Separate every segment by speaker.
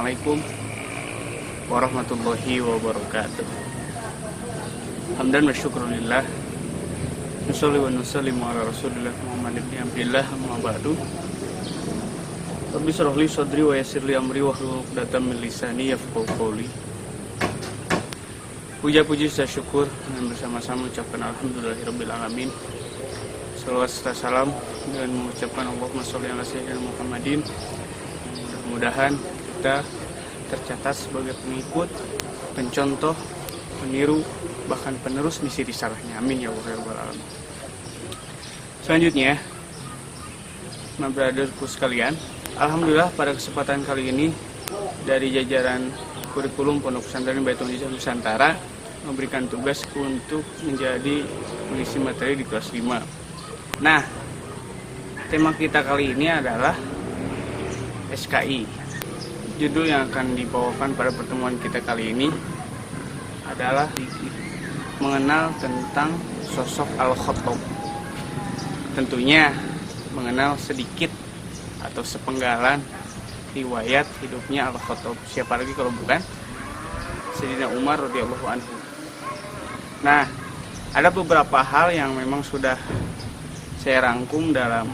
Speaker 1: Assalamualaikum warahmatullahi wabarakatuh. Hamdan wa syukrulillah, nusolli wa nusallimu ala rasulillah Muhammad ibn Abdillah, amma ba'du. Rabbi shrah li sadri wa yassir li amri wahlul 'uqdatam min lisani yafqahu qawli. Puja-puji dan syukur dengan bersama-sama ucapkan alhamdulillahirabbil alamin. Salawat serta salam dan mengucapkan Allahumma sholli ala sayyidina Muhammadin. Mudah-mudahan kita tercatat sebagai pengikut, pencontoh, peniru, bahkan penerus misi risalahnya. Amin ya rabbal alamin. Selanjutnya, brotherku sekalian, alhamdulillah pada kesempatan kali ini dari jajaran kurikulum Pondok Pesantren Baitul Hijrah Nusantara memberikan tugas untuk menjadi pengisi materi di kelas 5. Nah, tema kita kali ini adalah SKI. Judul yang akan dibawakan pada pertemuan kita kali ini adalah mengenal tentang sosok Al-Khattab. Tentunya mengenal sedikit atau sepenggalan riwayat hidupnya Al-Khattab. Siapa lagi kalau bukan Sayyidina Umar radhiyallahu anhu. Nah, ada beberapa hal yang memang sudah saya rangkum dalam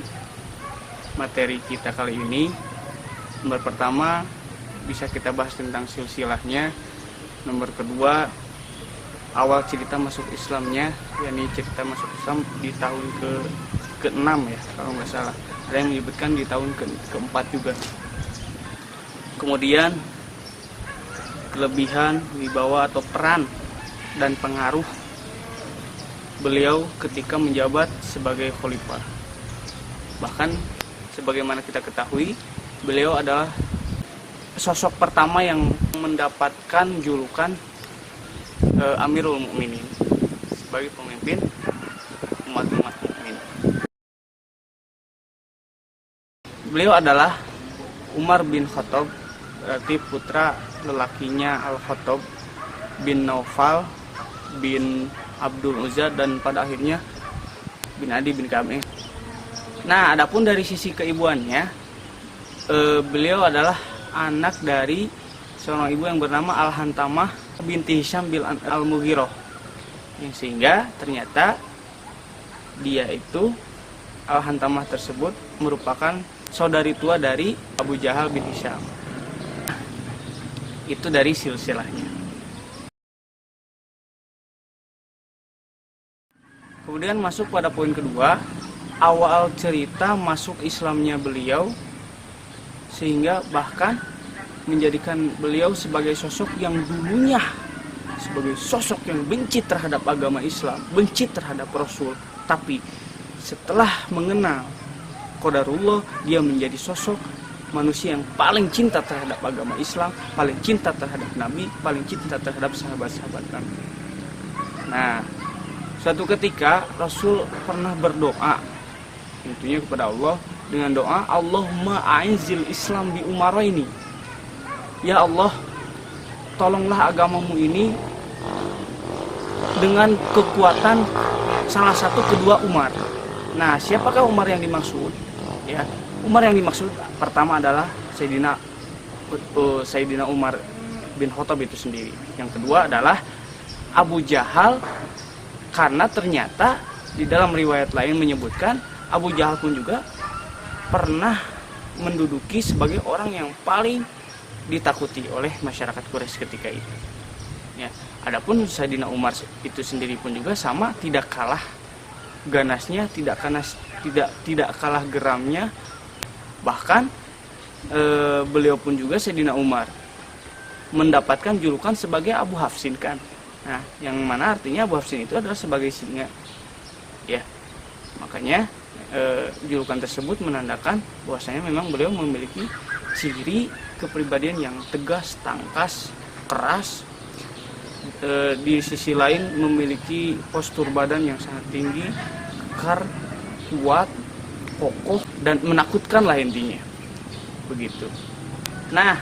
Speaker 1: materi kita kali ini. Nomor pertama, bisa kita bahas tentang silsilahnya. Nomor kedua, awal cerita masuk Islamnya, yakni cerita masuk Islam di tahun ke-6 ya, kalau nggak salah. Ada yang menyebutkan di tahun ke-4 juga. Kemudian, kelebihan, wibawa atau peran dan pengaruh beliau ketika menjabat sebagai khalifah. Bahkan sebagaimana kita ketahui, beliau adalah sosok pertama yang mendapatkan julukan Amirul Mukminin sebagai pemimpin umat-umat mukmin. Beliau adalah Umar bin Khattab, berarti putra lelakinya Al-Khattab bin Naufal bin Abdul Uzza dan pada akhirnya bin Adi bin Ka'ab. Nah, adapun dari sisi keibuannya, beliau adalah anak dari seorang ibu yang bernama Al-Hantamah binti Hisham bin Al-Mughirah, yang sehingga ternyata dia itu, Al-Hantamah tersebut merupakan saudari tua dari Abu Jahal bin Hisham. Itu dari silsilahnya. Kemudian masuk pada poin kedua, awal cerita masuk Islamnya beliau, sehingga bahkan menjadikan beliau sebagai sosok yang dulunya sebagai sosok yang benci terhadap agama Islam, benci terhadap Rasul, tapi setelah mengenal qadarullah, dia menjadi sosok manusia yang paling cinta terhadap agama Islam, paling cinta terhadap Nabi, paling cinta terhadap sahabat-sahabat Nabi. Nah, suatu ketika Rasul pernah berdoa tentunya kepada Allah dengan doa, Allahumma a'inzil Islam bi umaraini. Ya Allah, tolonglah agamamu ini dengan kekuatan salah satu kedua Umar. Nah, siapakah Umar yang dimaksud? Ya, Umar yang dimaksud pertama adalah Sayyidina Umar bin Khattab itu sendiri. Yang kedua adalah Abu Jahal, karena ternyata di dalam riwayat lain menyebutkan Abu Jahal pun juga pernah menduduki sebagai orang yang paling ditakuti oleh masyarakat Quraisy ketika itu. Ya, adapun Sayyidina Umar itu sendiri pun juga sama, tidak kalah ganasnya, tidak kalah geramnya. Bahkan beliau pun juga Sayyidina Umar mendapatkan julukan sebagai Abu Hafsin kan. Nah, yang mana artinya Abu Hafsin itu adalah sebagai singa. Ya, makanya julukan tersebut menandakan bahwasanya memang beliau memiliki ciri kepribadian yang tegas, tangkas, keras. Di sisi lain memiliki postur badan yang sangat tinggi, kekar, kuat, kokoh, dan menakutkan lah intinya. Begitu. Nah,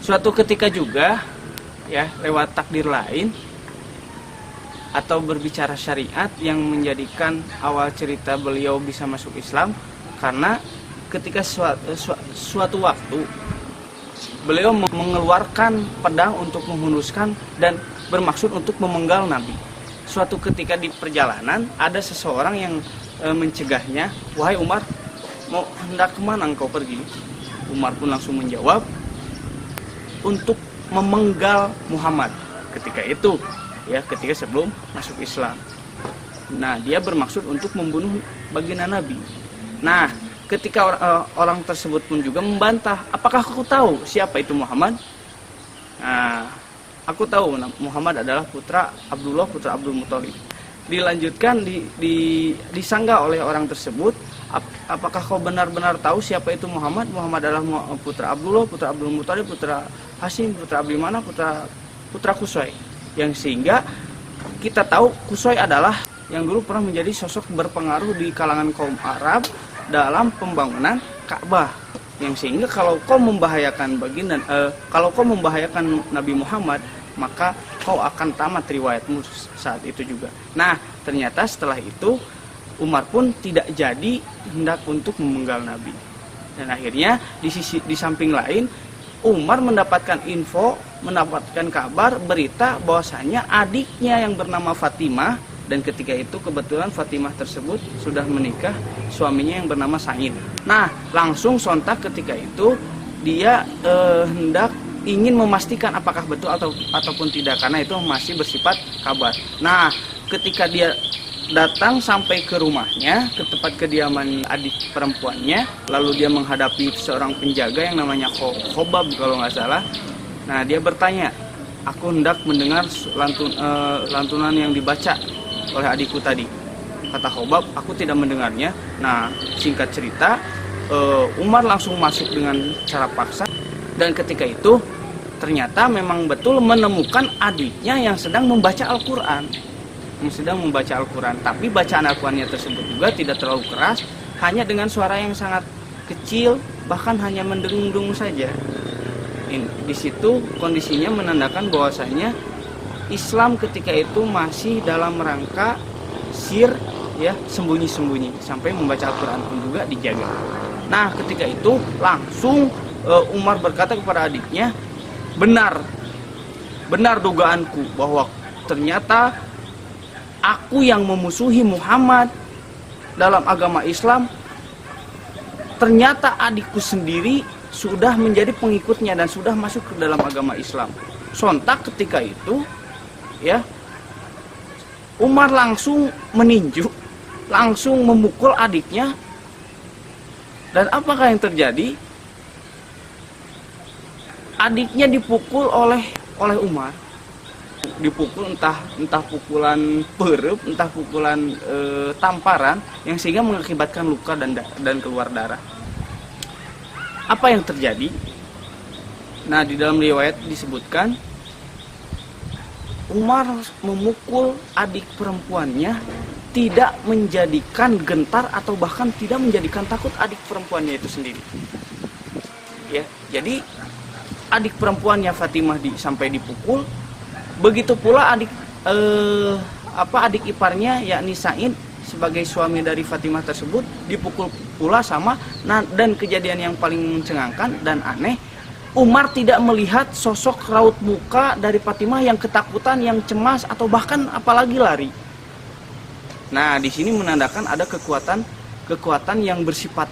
Speaker 1: suatu ketika juga ya, lewat takdir lain atau berbicara syariat yang menjadikan awal cerita beliau bisa masuk Islam, karena ketika suatu waktu beliau mengeluarkan pedang untuk menghunuskan dan bermaksud untuk memenggal Nabi. Suatu ketika di perjalanan ada seseorang yang mencegahnya, "Wahai Umar, mau hendak kemana engkau pergi?" Umar pun langsung menjawab, "Untuk memenggal Muhammad." Ketika itu, ya, ketika sebelum masuk Islam. Nah, dia bermaksud untuk membunuh baginda Nabi. Nah, ketika orang tersebut pun juga membantah, "Apakah aku tahu siapa itu Muhammad?" Nah, "Aku tahu Muhammad adalah putra Abdullah, putra Abdul Muthalib." Dilanjutkan, disanggah oleh orang tersebut, "Apakah kau benar-benar tahu siapa itu Muhammad? Muhammad adalah putra Abdullah, putra Abdul Muthalib, putra Hashim, putra Abimana, putra Qusay." Yang sehingga kita tahu Qusay adalah yang dulu pernah menjadi sosok berpengaruh di kalangan kaum Arab dalam pembangunan Ka'bah. Yang sehingga kalau kau membahayakan kalau kau membahayakan Nabi Muhammad, maka kau akan tamat riwayatmu saat itu juga. Nah, ternyata setelah itu Umar pun tidak jadi hendak untuk memenggal Nabi. Dan akhirnya di samping lain, Umar mendapatkan kabar, berita bahwasanya adiknya yang bernama Fatimah, dan ketika itu kebetulan Fatimah tersebut sudah menikah suaminya yang bernama Sa'id. Nah, langsung sontak ketika itu dia hendak ingin memastikan apakah betul ataupun tidak, karena itu masih bersifat kabar. Nah, ketika dia datang sampai ke rumahnya, ke tempat kediaman adik perempuannya, lalu dia menghadapi seorang penjaga yang namanya Khobab kalau nggak salah. Nah, dia bertanya, "Aku hendak mendengar lantunan yang dibaca oleh adikku tadi." Kata Khobab, "Aku tidak mendengarnya." Nah, singkat cerita, Umar langsung masuk dengan cara paksa, dan ketika itu ternyata memang betul menemukan adiknya yang sedang membaca Al-Quran. Tapi bacaan Al-Qurannya tersebut juga tidak terlalu keras, hanya dengan suara yang sangat kecil, bahkan hanya mendengung saja. Di situ kondisinya menandakan bahwasanya Islam ketika itu masih dalam rangka ya, sembunyi-sembunyi, sampai membaca Al-Quran pun juga dijaga. Nah, ketika itu langsung Umar berkata kepada adiknya, benar dugaanku bahwa ternyata aku yang memusuhi Muhammad dalam agama Islam, ternyata adikku sendiri sudah menjadi pengikutnya dan sudah masuk ke dalam agama Islam." Sontak ketika itu, ya, Umar langsung meninju, langsung memukul adiknya. Dan apakah yang terjadi? Adiknya dipukul oleh Umar. Dipukul entah pukulan perep, entah pukulan tamparan, yang sehingga mengakibatkan luka dan keluar darah. Apa yang terjadi? Nah, di dalam riwayat disebutkan Umar memukul adik perempuannya tidak menjadikan gentar atau bahkan tidak menjadikan takut adik perempuannya itu sendiri. Ya, jadi adik perempuannya Fatimah sampai dipukul, begitu pula adik iparnya yakni Sa'id sebagai suami dari Fatimah tersebut dipukul pula sama. Nah, dan kejadian yang paling mencengangkan dan aneh, Umar tidak melihat sosok raut muka dari Fatimah yang ketakutan, yang cemas, atau bahkan apalagi lari. Nah, di sini menandakan ada kekuatan yang bersifat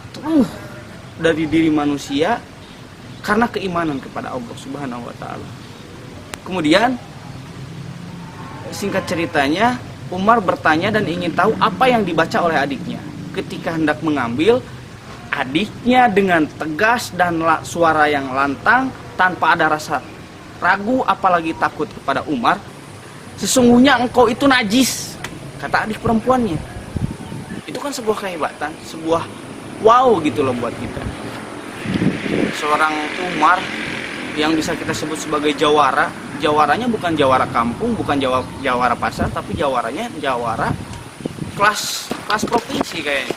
Speaker 1: dari diri manusia karena keimanan kepada Allah Subhanahu wa taala. Kemudian singkat ceritanya, Umar bertanya dan ingin tahu apa yang dibaca oleh adiknya. Ketika hendak mengambil, adiknya dengan tegas dan suara yang lantang tanpa ada rasa ragu apalagi takut kepada Umar, "Sesungguhnya engkau itu najis," kata adik perempuannya. Itu kan sebuah kehebatan, sebuah wow gitu loh buat kita. Seorang Umar yang bisa kita sebut sebagai jawaranya bukan jawara kampung, bukan jawara pasar, tapi jawaranya jawara kelas provinsi kayaknya.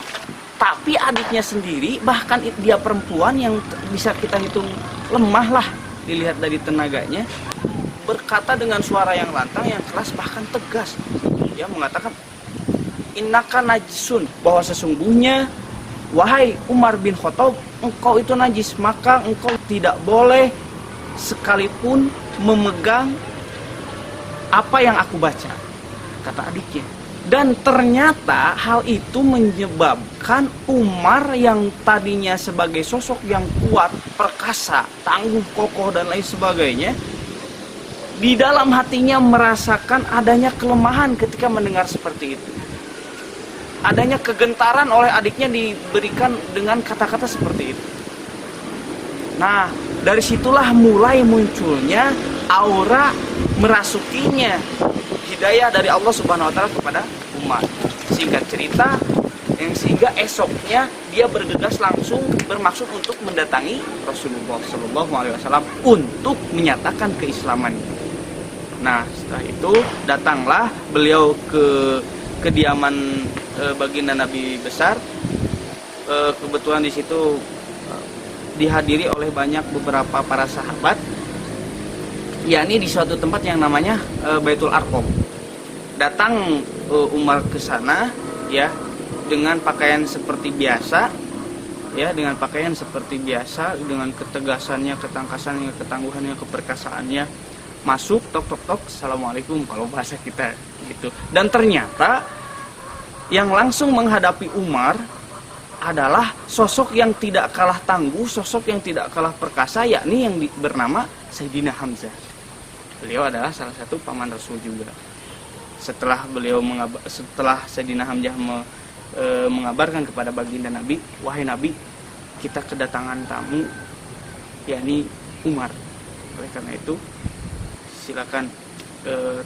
Speaker 1: Tapi adiknya sendiri, bahkan dia perempuan yang bisa kita hitung lemah lah dilihat dari tenaganya, berkata dengan suara yang lantang, yang keras, bahkan tegas. Dia mengatakan, "Innaka najisun," bahwa sesungguhnya wahai Umar bin Khattab, engkau itu najis, maka engkau tidak boleh sekalipun memegang apa yang aku baca, kata adiknya. Dan ternyata hal itu menyebabkan Umar yang tadinya sebagai sosok yang kuat, perkasa, tangguh, kokoh, dan lain sebagainya, di dalam hatinya merasakan adanya kelemahan ketika mendengar seperti itu. Adanya kegentaran oleh adiknya diberikan dengan kata-kata seperti itu. Nah, dari situlah mulai munculnya aura merasukinya hidayah dari Allah Subhanahu wa taala kepada Umar. Singkat cerita, sehingga esoknya dia bergegas langsung bermaksud untuk mendatangi Rasulullah SAW untuk menyatakan keislamannya. Nah, setelah itu datanglah beliau ke kediaman baginda Nabi besar. Kebetulan di situ dihadiri oleh beberapa para sahabat, yakni di suatu tempat yang namanya Baitul Arqam. Datang Umar ke sana ya dengan pakaian seperti biasa, ya dengan pakaian seperti biasa, dengan ketegasannya, ketangkasannya, ketangguhannya, keperkasaannya, masuk tok tok tok, assalamualaikum kalau bahasa kita gitu. Dan ternyata yang langsung menghadapi Umar adalah sosok yang tidak kalah tangguh, sosok yang tidak kalah perkasa, yakni yang bernama Sayyidina Hamzah. Beliau adalah salah satu paman Rasul juga. Setelah Sayyidina Hamzah mengabarkan kepada baginda Nabi, wahai Nabi, kita kedatangan tamu, yakni Umar. Oleh karena itu, silakan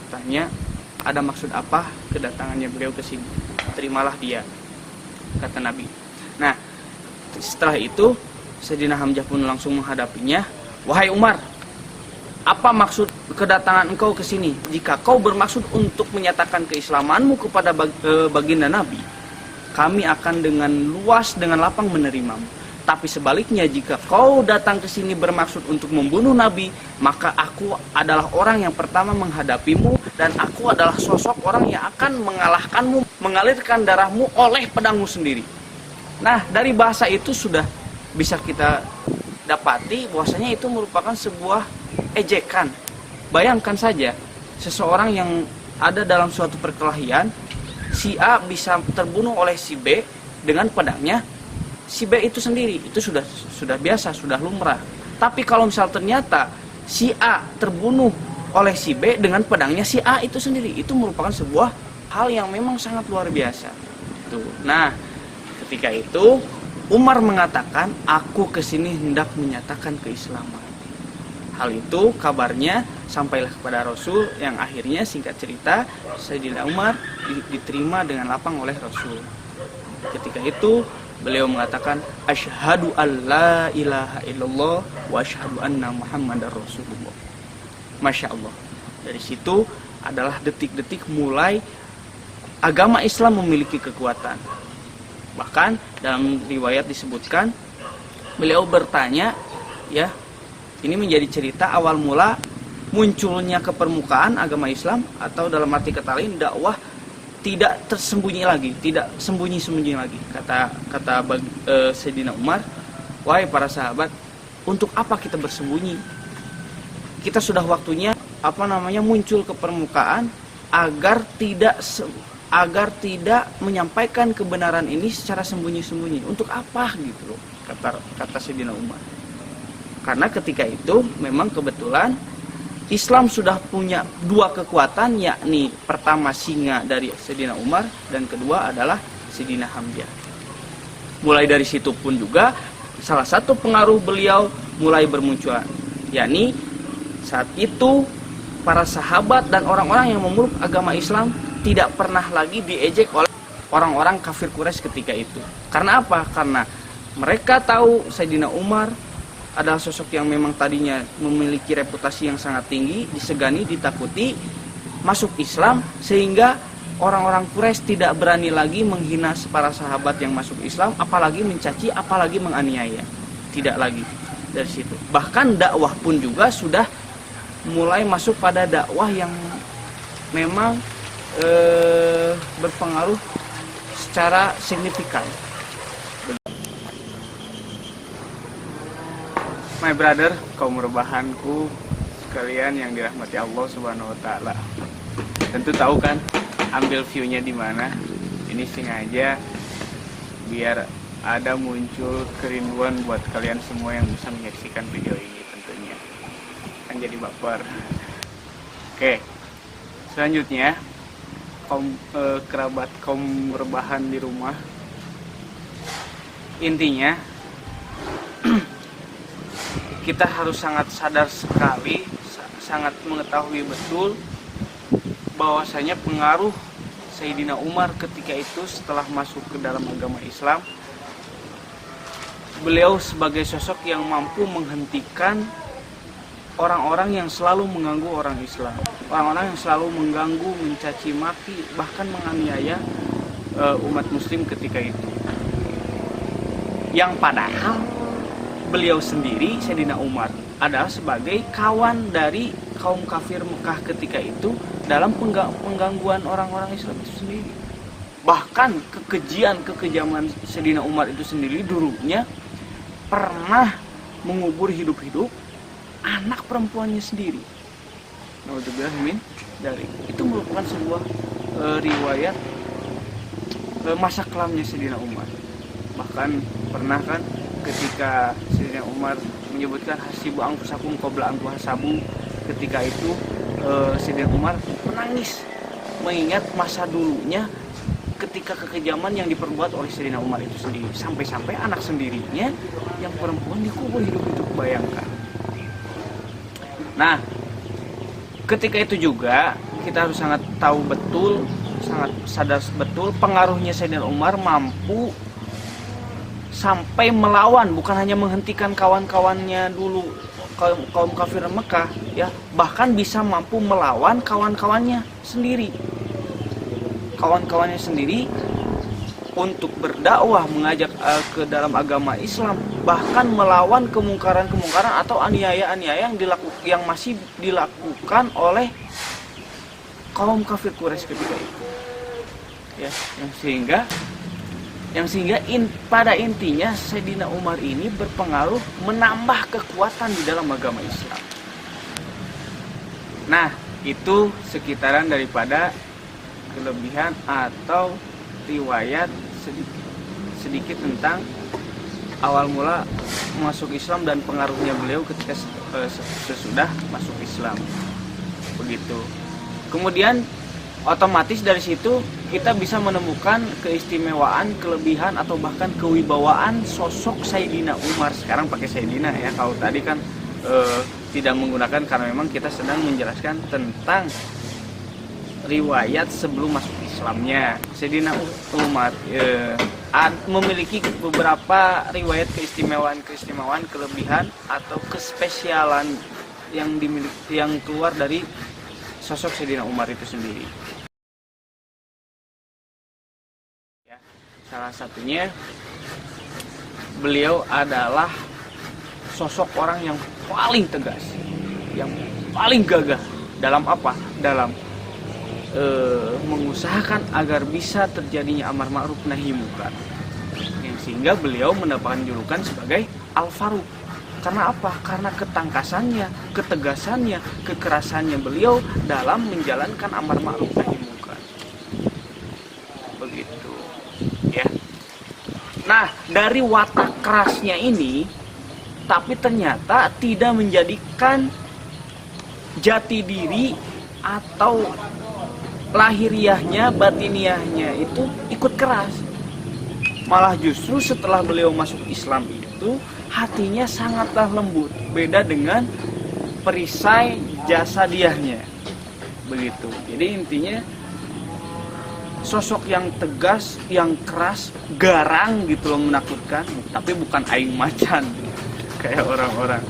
Speaker 1: tanya ada maksud apa kedatangannya beliau ke sini. Terimalah dia, kata Nabi. Nah, setelah itu Sayyidina Hamzah pun langsung menghadapinya. Wahai Umar, apa maksud kedatangan engkau ke sini? Jika kau bermaksud untuk menyatakan keislamanmu kepada baginda Nabi, kami akan dengan luas, dengan lapang menerimamu. Tapi sebaliknya, jika kau datang ke sini bermaksud untuk membunuh Nabi, maka aku adalah orang yang pertama menghadapimu, dan aku adalah sosok orang yang akan mengalahkanmu, mengalirkan darahmu oleh pedangmu sendiri. Nah, dari bahasa itu sudah bisa kita dapati bahwasanya itu merupakan sebuah ejekan. Bayangkan saja, seseorang yang ada dalam suatu perkelahian, si A bisa terbunuh oleh si B dengan pedangnya si B itu sendiri. Itu sudah biasa, sudah lumrah. Tapi kalau misal ternyata si A terbunuh oleh si B dengan pedangnya si A itu sendiri, itu merupakan sebuah hal yang memang sangat luar biasa. Tuh. Nah, ketika itu Umar mengatakan, aku kesini hendak menyatakan keislaman. Hal itu kabarnya sampailah kepada Rasul, yang akhirnya singkat cerita Sayyidina Umar diterima dengan lapang oleh Rasul. Ketika itu beliau mengatakan, asyhadu alla ilaha illallah wa asyhadu anna muhammadar rasulullah. Masya Allah. Dari situ adalah detik-detik mulai agama Islam memiliki kekuatan. Bahkan dalam riwayat disebutkan, beliau bertanya, ya, ini menjadi cerita awal mula munculnya ke permukaan agama Islam, atau dalam arti kata lain dakwah tidak tersembunyi lagi, tidak sembunyi-sembunyi lagi. Kata Sayyidina Umar, wahai para sahabat, untuk apa kita bersembunyi? Kita sudah waktunya muncul ke permukaan agar tidak menyampaikan kebenaran ini secara sembunyi-sembunyi. Untuk apa gitu loh, kata Sayyidina Umar. Karena ketika itu memang kebetulan Islam sudah punya dua kekuatan, yakni pertama singa dari Sayyidina Umar, dan kedua adalah Sayyidina Hamzah. Mulai dari situ pun juga salah satu pengaruh beliau mulai bermunculan, yakni saat itu para sahabat dan orang-orang yang memeluk agama Islam tidak pernah lagi diejek oleh orang-orang kafir Quraisy ketika itu. Karena apa? Karena mereka tahu Sayyidina Umar adalah sosok yang memang tadinya memiliki reputasi yang sangat tinggi, disegani, ditakuti, masuk Islam, sehingga orang-orang Quraisy tidak berani lagi menghina para sahabat yang masuk Islam, apalagi mencaci, apalagi menganiaya. Tidak lagi dari situ. Bahkan dakwah pun juga sudah mulai masuk pada dakwah yang memang berpengaruh secara signifikan. My brother, kaum rebahanku sekalian yang dirahmati Allah Subhanahu wa taala. Tentu tahu kan ambil view-nya di mana. Ini sengaja biar ada muncul kerinduan buat kalian semua yang bisa menyaksikan video ini tentunya. Kan jadi baper. Oke. Selanjutnya kerabat kaum rebahan di rumah. Intinya kita harus sangat sadar sekali, sangat mengetahui betul bahwasanya pengaruh Sayyidina Umar ketika itu setelah masuk ke dalam agama Islam, beliau sebagai sosok yang mampu menghentikan orang-orang yang selalu mengganggu orang Islam, orang-orang yang selalu mengganggu, mencaci maki, bahkan menganiaya umat muslim ketika itu. Yang padahal beliau sendiri, Sayyidina Umar, adalah sebagai kawan dari kaum kafir Mekah ketika itu dalam penggangguan orang-orang Islam itu sendiri. Bahkan kekejaman Sayyidina Umar itu sendiri dulunya pernah mengubur hidup-hidup anak perempuannya sendiri. Naudzubillah min dzalik. Itu merupakan sebuah riwayat masa kelamnya Sayyidina Umar. Bahkan pernah kan ketika Sayyidina Umar menyebutkan hasibu anfusakum qabla an tuhasabu, ketika itu Sayyidina Umar menangis mengingat masa dulunya ketika kekejaman yang diperbuat oleh Sayyidina Umar itu sendiri, sampai-sampai anak sendirinya yang perempuan dikubur hidup-hidup, bayangkan. Nah, ketika itu juga kita harus sangat tahu betul, sangat sadar betul pengaruhnya Sayyidina Umar mampu sampai melawan, bukan hanya menghentikan kawan-kawannya dulu, kaum kafir Mekah, ya, bahkan bisa mampu melawan kawan-kawannya sendiri. Kawan-kawannya sendiri untuk berdakwah, mengajak ke dalam agama Islam, bahkan melawan kemungkaran-kemungkaran atau aniaya-aniaya yang masih dilakukan oleh kaum kafir Quraisy ketika itu. Ya, yang sehingga pada intinya Sayyidina Umar ini berpengaruh menambah kekuatan di dalam agama Islam. Nah, itu sekitaran daripada kelebihan atau riwayat sedikit tentang awal mula masuk Islam dan pengaruhnya beliau ketika sesudah masuk Islam. Begitu. Kemudian otomatis dari situ kita bisa menemukan keistimewaan, kelebihan atau bahkan kewibawaan sosok Sayyidina Umar. Sekarang pakai Sayyidina ya, kalau tadi kan tidak menggunakan karena memang kita sedang menjelaskan tentang riwayat sebelum masuk Islamnya. Sayyidina Umar memiliki beberapa riwayat keistimewaan, kelebihan atau kespesialan yang keluar dari sosok Sayyidina Umar itu sendiri. Ya, salah satunya beliau adalah sosok orang yang paling tegas, yang paling gagah dalam apa? Dalam mengusahakan agar bisa terjadinya amar ma'ruf nahi munkar. Sehingga beliau mendapatkan julukan sebagai Al-Faruq. Karena apa? Karena ketangkasannya, ketegasannya, kekerasannya beliau dalam menjalankan amar ma'ruf nahi munkar. Begitu, ya. Nah, dari watak kerasnya ini, tapi ternyata tidak menjadikan jati diri atau lahiriahnya, batiniahnya itu ikut keras. Malah justru setelah beliau masuk Islam itu hatinya sangatlah lembut, beda dengan perisai jasadiahnya. Begitu. Jadi intinya sosok yang tegas, yang keras, garang gitu loh, menakutkan, tapi bukan aing macan kayak orang-orang.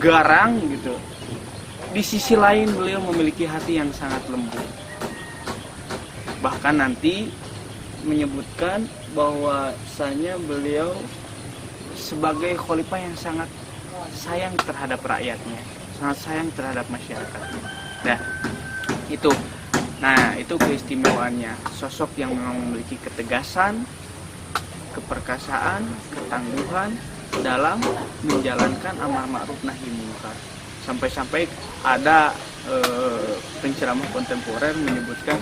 Speaker 1: Garang gitu. Di sisi lain beliau memiliki hati yang sangat lembut. Bahkan nanti menyebutkan bahwasanya beliau sebagai khalifah yang sangat sayang terhadap rakyatnya, sangat sayang terhadap masyarakatnya. Nah, itu keistimewaannya. Sosok yang memang memiliki ketegasan, keperkasaan, ketangguhan, dalam menjalankan amar ma'ruf nahi munkar. Sampai-sampai ada penceramah kontemporer menyebutkan,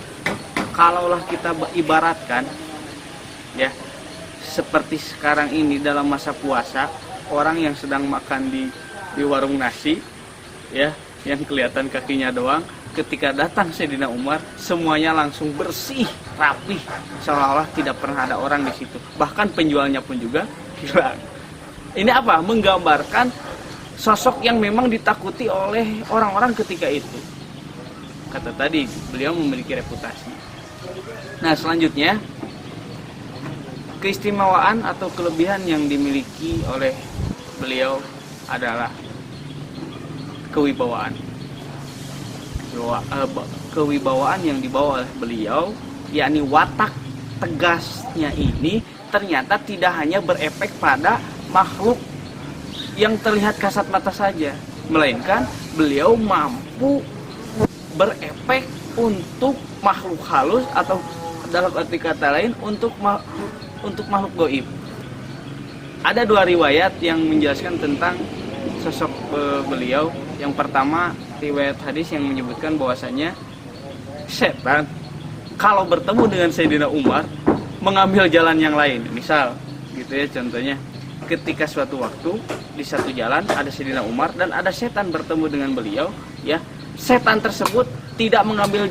Speaker 1: kalaulah kita ibaratkan ya seperti sekarang ini dalam masa puasa, orang yang sedang makan di warung nasi ya, yang kelihatan kakinya doang, ketika datang Sayyidina Umar semuanya langsung bersih, rapih, seolah-olah tidak pernah ada orang di situ. Bahkan penjualnya pun juga hilang. Ini apa? Menggambarkan sosok yang memang ditakuti oleh orang-orang ketika itu. Kata tadi, beliau memiliki reputasi. Nah, selanjutnya keistimewaan atau kelebihan yang dimiliki oleh beliau adalah kewibawaan. Kewibawaan yang dibawa oleh beliau, yakni watak tegasnya ini ternyata tidak hanya berefek pada makhluk yang terlihat kasat mata saja, melainkan beliau mampu berefek untuk makhluk halus, atau dalam arti kata lain untuk makhluk gaib. Ada dua riwayat yang menjelaskan tentang sosok beliau. Yang pertama, riwayat hadis yang menyebutkan bahwasanya setan kalau bertemu dengan Sayyidina Umar mengambil jalan yang lain. Misal gitu ya, contohnya ketika suatu waktu di satu jalan ada Sayyidina Umar dan ada setan bertemu dengan beliau ya, setan tersebut tidak mengambil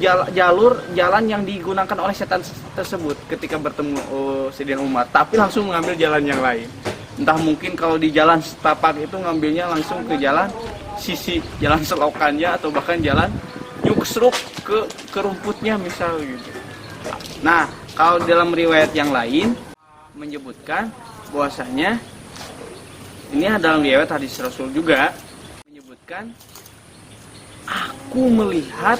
Speaker 1: jalan yang digunakan oleh setan tersebut ketika bertemu Sayyidina Umar, tapi langsung mengambil jalan yang lain. Entah mungkin kalau di jalan setapak itu ngambilnya langsung ke jalan sisi jalan selokannya, atau bahkan jalan nyuksruk ke rumputnya misal gitu. Nah, kalau dalam riwayat yang lain menyebutkan bahwasanya ini adalah riwayat hadis Rasul juga menyebutkan, aku melihat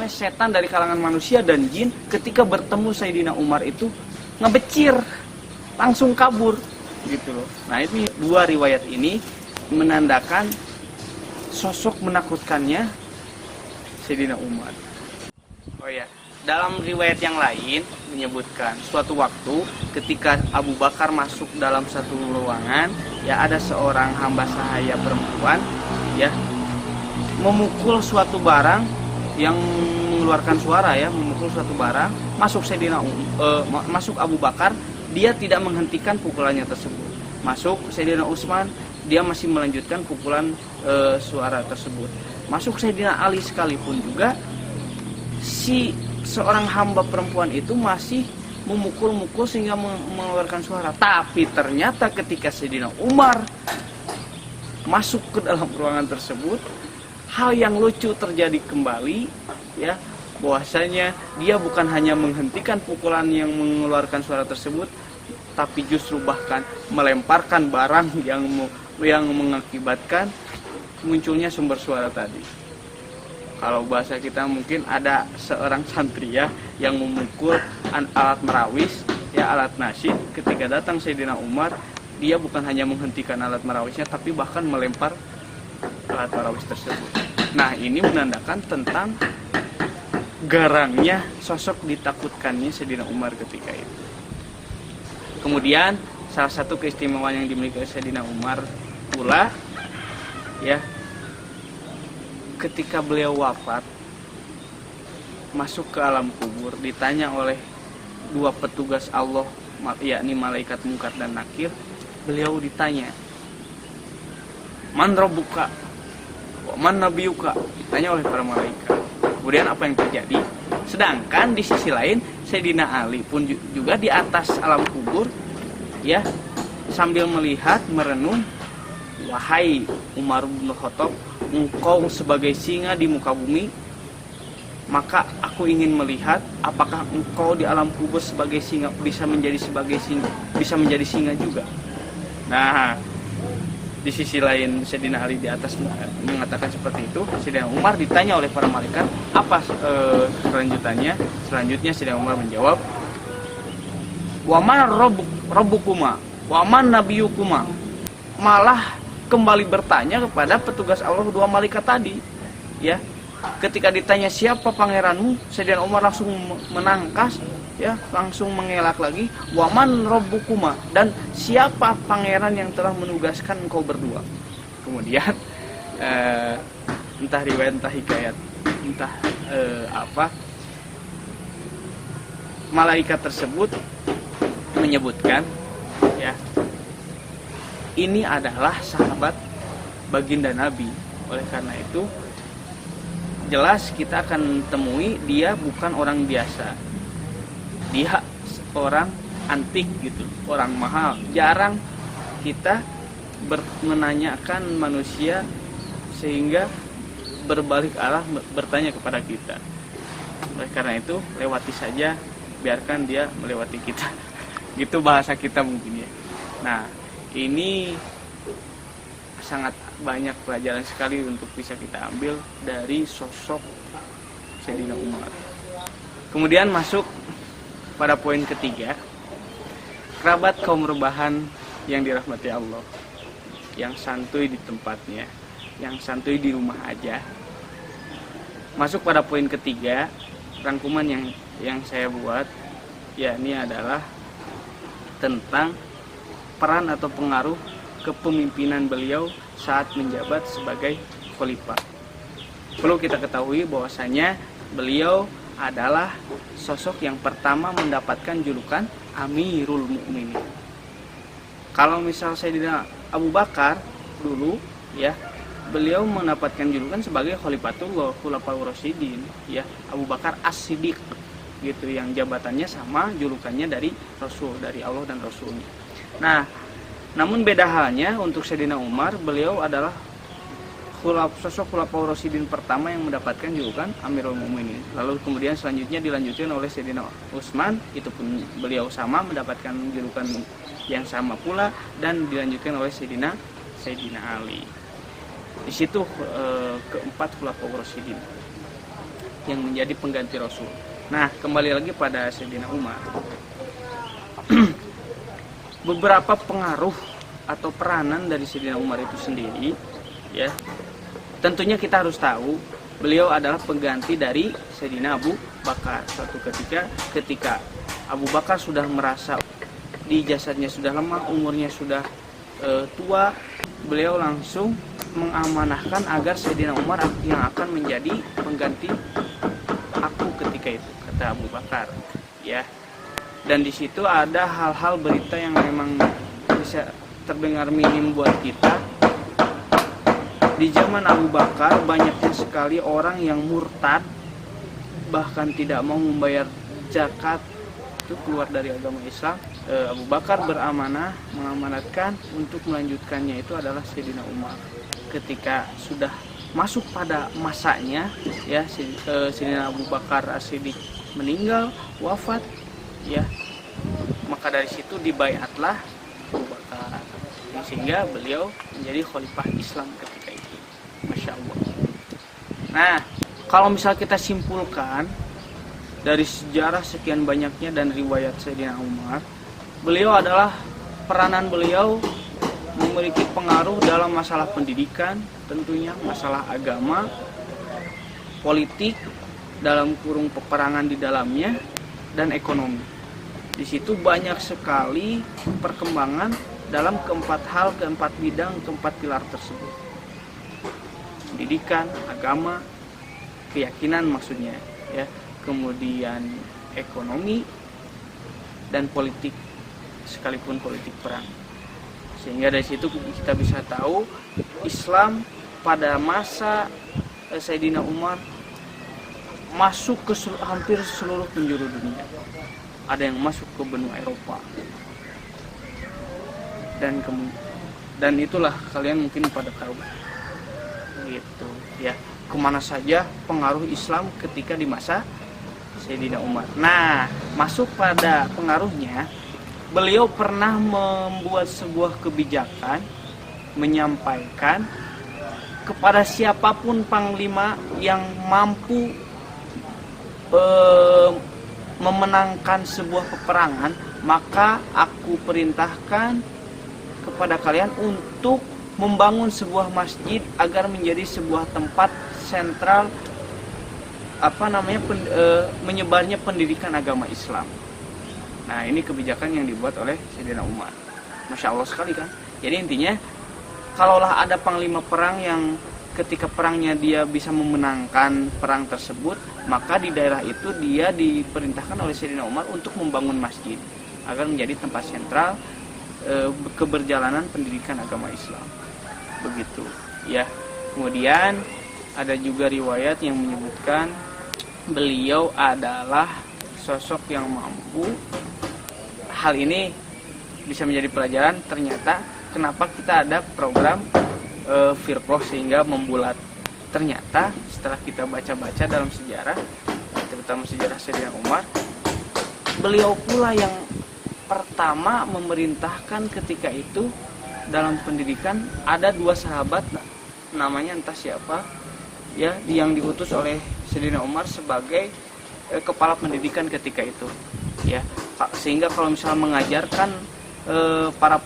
Speaker 1: setan dari kalangan manusia dan jin ketika bertemu Sayyidina Umar itu ngebecir, langsung kabur gitu loh. Nah, ini dua riwayat ini menandakan sosok menakutkannya Sayyidina Umar. Oh ya, dalam riwayat yang lain menyebutkan suatu waktu ketika Abu Bakar masuk dalam satu ruangan, ya ada seorang hamba sahaya perempuan ya memukul suatu barang yang mengeluarkan suara ya, memukul suatu barang, masuk masuk Abu Bakar, dia tidak menghentikan pukulannya tersebut. Masuk Sayyidina Utsman, dia masih melanjutkan pukulan suara tersebut. Masuk Sayyidina Ali sekalipun juga, si seorang hamba perempuan itu masih memukul-mukul sehingga mengeluarkan suara. Tapi ternyata ketika Sayyidina Umar masuk ke dalam ruangan tersebut, hal yang lucu terjadi kembali ya, bahwasanya dia bukan hanya menghentikan pukulan yang mengeluarkan suara tersebut, tapi justru bahkan melemparkan barang yang mengakibatkan munculnya sumber suara tadi. Kalau bahasa kita mungkin ada seorang santri ya yang memukul alat merawis ya, alat nasyid. Ketika datang Sayyidina Umar, dia bukan hanya menghentikan alat merawisnya, tapi bahkan melempar alat merawis tersebut. Nah, ini menandakan tentang garangnya sosok ditakutkannya Sayyidina Umar ketika itu. Kemudian salah satu keistimewaan yang dimiliki Sayyidina Umar pula ya, ketika beliau wafat masuk ke alam kubur, ditanya oleh dua petugas Allah, yakni malaikat Munkar dan Nakir. Beliau ditanya, man rabbuka wa man nabiyuka, ditanya oleh para malaikat. Kemudian apa yang terjadi? Sedangkan di sisi lain Sayyidina Ali pun juga di atas alam kubur ya, sambil melihat merenung, wahai Umar bin Khattab, engkau sebagai singa di muka bumi, maka aku ingin melihat apakah engkau di alam kubur sebagai singa bisa menjadi singa juga. Nah, di sisi lain Sayyidina Ali di atas mengatakan seperti itu. Sayyidina Umar ditanya oleh para malaikat, apa selanjutnya Sayyidina Umar menjawab, wa man rabbukuma wa man nabiyukuma. Malah kembali bertanya kepada petugas Allah dua malaikat tadi ya, ketika ditanya siapa pangeranmu, Sayyidina Umar langsung menangkas, ya, langsung mengelak lagi, waman robbukuma, dan siapa pangeran yang telah menugaskan engkau berdua. Kemudian entah riwayat, entah hikayat, entah apa, malaikat tersebut menyebutkan, ya, ini adalah sahabat baginda Nabi. Oleh karena itu jelas kita akan temui dia bukan orang biasa, dia orang antik gitu, orang mahal. Jarang kita menanyakan manusia sehingga berbalik arah bertanya kepada kita. Oleh karena itu lewati saja, biarkan dia melewati kita. Gitu bahasa kita mungkin ya. Nah, ini sangat banyak pelajaran sekali untuk bisa kita ambil dari sosok Sayyidina Umar. Kemudian masuk pada poin ketiga, kerabat kaum rebahan yang dirahmati Allah, yang santuy di tempatnya, yang santuy di rumah aja. Masuk pada poin ketiga, rangkuman yang saya buat, ya, ini adalah tentang peran atau pengaruh kepemimpinan beliau saat menjabat sebagai khalifah. Perlu kita ketahui bahwasanya beliau adalah sosok yang pertama mendapatkan julukan Amirul Mukminin. Kalau misal Sayyidina Abu Bakar dulu, ya, beliau mendapatkan julukan sebagai Khalifatullah, Khulafaur Rasyidin, ya, Abu Bakar As-Siddiq gitu, yang jabatannya sama julukannya dari Rasul, dari Allah dan Rasulnya. Nah, namun beda halnya untuk Sayyidina Umar, beliau adalah sosok Khulafaur Rasyidin pertama yang mendapatkan julukan Amirul Mukminin. Lalu kemudian selanjutnya dilanjutkan oleh Sayyidina Utsman, itu pun beliau sama mendapatkan julukan yang sama pula, dan dilanjutkan oleh Sayyidina Ali. Di situ keempat Khulafaur Rasyidin yang menjadi pengganti Rasul. Nah, kembali lagi pada Sayyidina Umar. Beberapa pengaruh atau peranan dari Sayyidina Umar itu sendiri, ya, tentunya kita harus tahu beliau adalah pengganti dari Sayyidina Abu Bakar. Suatu ketika Abu Bakar sudah merasa di jasadnya sudah lemah, umurnya sudah tua, beliau langsung mengamanahkan agar Sayyidina Umar yang akan menjadi pengganti aku ketika itu, kata Abu Bakar, ya. Dan di situ ada hal-hal berita yang memang bisa terdengar minim buat kita. Di zaman Abu Bakar banyaknya sekali orang yang murtad, bahkan tidak mau membayar zakat, itu keluar dari agama Islam. Abu Bakar mengamanatkan untuk melanjutkannya itu adalah Sayyidina Umar. Ketika sudah masuk pada masanya, ya, Sayyidina Abu Bakar As-Siddiq meninggal, wafat, ya, maka dari situ dibaiatlah Abu Bakar, sehingga beliau menjadi khalifah Islam ketika itu. Masya Allah. Nah, kalau misal kita simpulkan dari sejarah sekian banyaknya dan riwayat Sayyidina Umar, beliau adalah peranan beliau memiliki pengaruh dalam masalah pendidikan, tentunya masalah agama, politik, dalam kurung peperangan di dalamnya, dan ekonomi. Di situ banyak sekali perkembangan dalam keempat bidang, keempat pilar tersebut. Pendidikan, agama, keyakinan maksudnya, ya, kemudian ekonomi dan politik, sekalipun politik perang. Sehingga dari situ kita bisa tahu Islam pada masa Sayyidina Umar masuk ke hampir seluruh penjuru dunia. Ada yang masuk ke benua Eropa. Dan itulah kalian mungkin pada tahu. Gitu, ya. Kemana saja pengaruh Islam ketika di masa Sayyidina Umar. Nah, masuk pada pengaruhnya, beliau pernah membuat sebuah kebijakan, menyampaikan kepada siapapun panglima yang mampu memenangkan sebuah peperangan, maka aku perintahkan kepada kalian untuk membangun sebuah masjid agar menjadi sebuah tempat sentral menyebarnya pendidikan agama Islam. Nah, ini kebijakan yang dibuat oleh Sayyidina Umar. Masya Allah sekali kan. Jadi intinya, kalaulah ada panglima perang yang ketika perangnya dia bisa memenangkan perang tersebut, maka di daerah itu dia diperintahkan oleh Sayyidina Umar untuk membangun masjid agar menjadi tempat sentral keberjalanan pendidikan agama Islam. Begitu ya. Kemudian ada juga riwayat yang menyebutkan beliau adalah sosok yang mampu. Hal ini bisa menjadi pelajaran ternyata kenapa kita ada program Firqoh sehingga membulat. Ternyata setelah kita baca-baca dalam sejarah, terutama sejarah Sayyidina Umar, beliau pula yang pertama memerintahkan ketika itu dalam pendidikan. Ada 2 sahabat, namanya entah siapa ya, yang diutus oleh Sayyidina Umar sebagai kepala pendidikan ketika itu ya, sehingga kalau misalnya mengajarkan para